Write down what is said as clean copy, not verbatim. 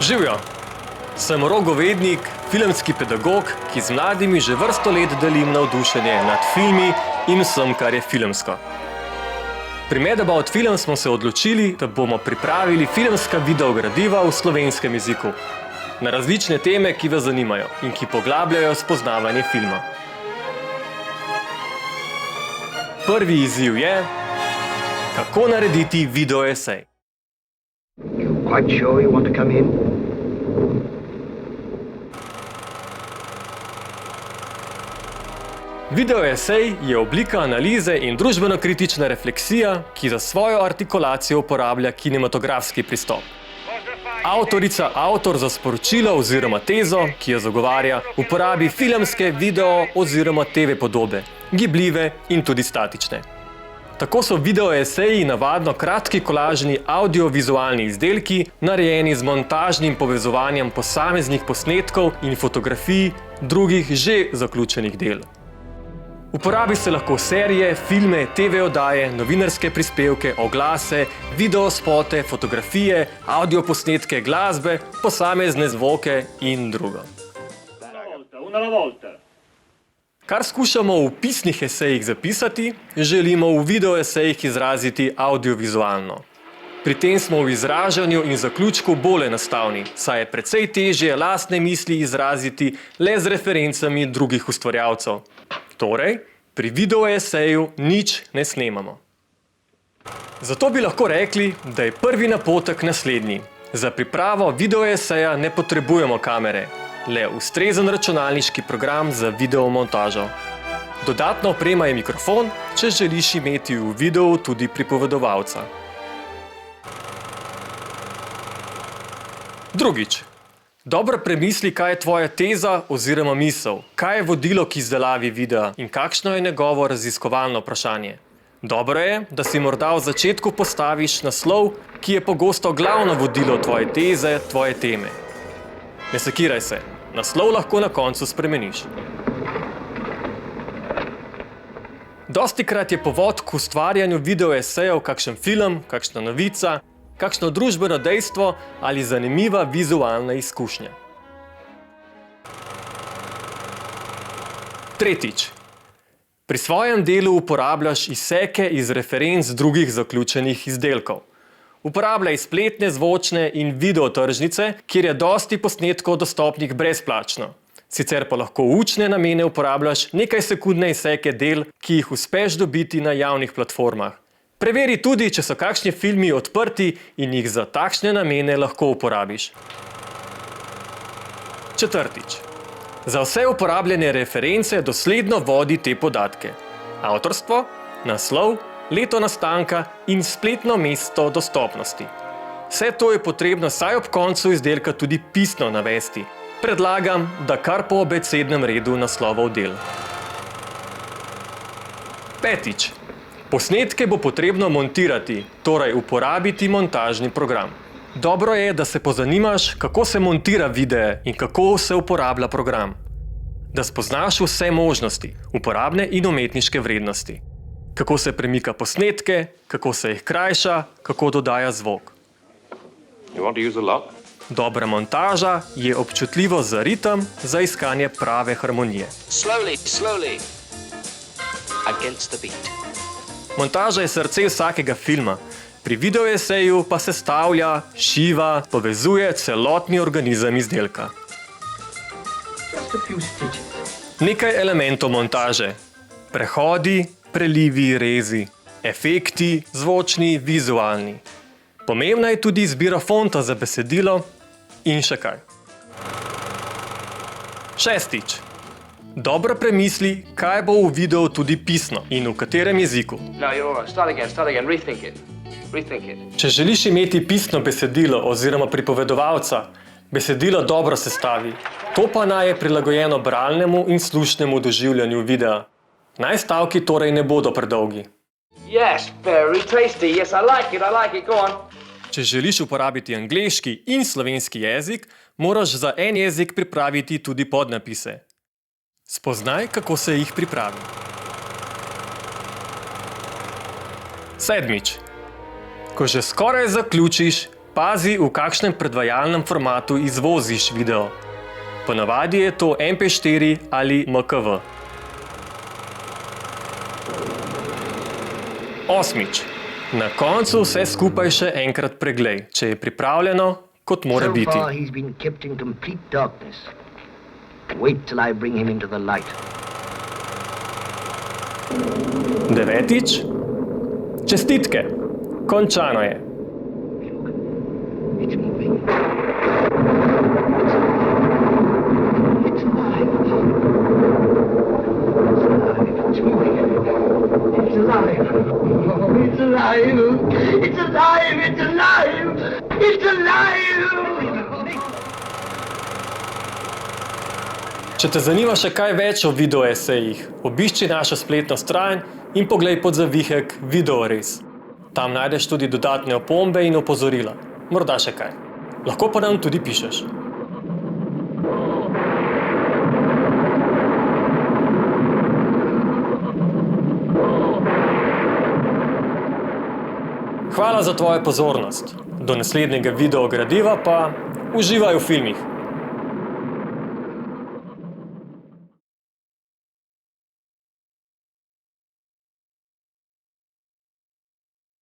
Živjo! Sem rogovednik, filmski pedagog, ki z mladimi že vrsto let delim navdušenje nad filmi in vsem, kar je filmsko. Pri Mad About Film smo se odločili, da bomo pripravili filmska videogradiva v slovenskem jeziku na različne teme, ki vas zanimajo in ki poglabljajo spoznavanje filma. Prvi izziv je, kako narediti videoesej. Quite sure you want to come in? Videoesej je oblika analize in družbeno-kritična refleksija, ki za svojo artikulacijo uporablja kinematografski pristop. Avtor za sporočilo oziroma tezo, ki jo zagovarja, uporabi filmske, video oziroma TV podobe, gibljive in tudi statične. Tako so videoeseji navadno kratki kolažni audiovizualni izdelki, narejeni z montažnim povezovanjem posameznih posnetkov in fotografij drugih že zaključenih del. Uporabi se lahko serije, filme, TV oddaje, novinarske prispevke, oglase, videospote, fotografije, audioposnetke, glasbe, posamezne zvoke in drugo. Kar skušamo v pisnih esejih zapisati, želimo v videoesejih izraziti audiovizualno. Pri tem smo v izražanju in zaključku bolj enostavni, saj je precej težje lastne misli izraziti le z referencami drugih ustvarjalcev. Torej, pri videoeseju nič ne snemamo. Zato bi lahko rekli, da je prvi napotek naslednji. Za pripravo videoeseja ne potrebujemo kamere, le ustrezen računalniški program za videomontažo. Dodatna oprema je mikrofon, če želiš imeti v videu tudi pripovedovalca. Drugič. Dobro premisli, kaj je tvoja teza oziroma misel, kaj je vodilo k izdelavi videa in kakšno je njegovo raziskovalno vprašanje. Dobro je, da si morda v začetku postaviš naslov, ki je pogosto glavno vodilo tvoje teze, tvoje teme. Ne sekiraj se, naslov lahko na koncu spremeniš. Dostikrat je povod k ustvarjanju videoesejev kakšen film, kakšna novica, kakšno družbeno dejstvo ali zanimiva vizualna izkušnja. Tretjič. Pri svojem delu uporabljaš izseke iz referenc drugih zaključenih izdelkov. Uporabljaj spletne, zvočne in video tržnice, kjer je dosti posnetkov dostopnih brezplačno. Sicer pa lahko v učne namene uporabljaš nekaj sekundne izseke del, ki jih uspeš dobiti na javnih platformah. Preveri tudi, če so kakšni filmi odprti in jih za takšne namene lahko uporabiš. Četrtič. Za vse uporabljene reference dosledno vodi te podatke. Avtorstvo, naslov, leto nastanka in spletno mesto dostopnosti. Vse to je potrebno saj ob koncu izdelka tudi pisno navesti. Predlagam, da kar po abecednem redu naslovov del. Petič. Posnetke bo potrebno montirati, torej uporabiti montažni program. Dobro je, da se pozanimaš, kako se montira videe in kako se uporablja program. Da spoznaš vse možnosti, uporabne in umetniške vrednosti. Kako se premika posnetke, kako se jih krajša, kako dodaja zvok. Dobra montaža je občutljivo za ritem, za iskanje prave harmonije. Slowly. Against the beat. Montaža je srce vsakega filma, pri videoeseju pa sestavlja, šiva, povezuje celotni organizem izdelka. Nekaj elementov montaže. Prehodi, prelivi, rezi, efekti, zvočni, vizualni. Pomembna je tudi izbira fonta za besedilo in še kaj. Šestič. Dobro premisli, kaj bo v videu tudi pisno in v katerem jeziku. No, you're all right. Start again. Rethink it. Če želiš imeti pisno besedilo oziroma pripovedovalca, besedilo dobro sestavi. To pa naj je prilagojeno bralnemu in slušnemu doživljanju videa. Naj stavki torej ne bodo predolgi. Yes, very tasty. Yes, I like it. Go on. Če želiš uporabiti angleški in slovenski jezik, moraš za en jezik pripraviti tudi podnapise. Spoznaj, kako se jih pripravi. Sedmič. Ko že skoraj zaključiš, pazi, v kakšnem predvajalnem formatu izvoziš video. Ponavadi je to MP4 ali MKV. 8. Na koncu vse skupaj še enkrat preglej, če je pripravljeno, kot mora So biti. far, he's been kept in complete darkness. Wait till I bring him into the light. 9. Čestitke! Končano je. It's moving. It's alive. It's moving. It's alive. Oh, it's alive. It's alive. It's alive. It's alive. Če te zanima še kaj več o videoesejih, obišči našo spletno stran in poglej pod zavihek Videores. Tam najdeš tudi dodatne opombe in opozorila. Morda še kaj. Lahko pa nam tudi pišeš. Hvala za tvojo pozornost. Do naslednjega videogradiva pa uživaj v filmih.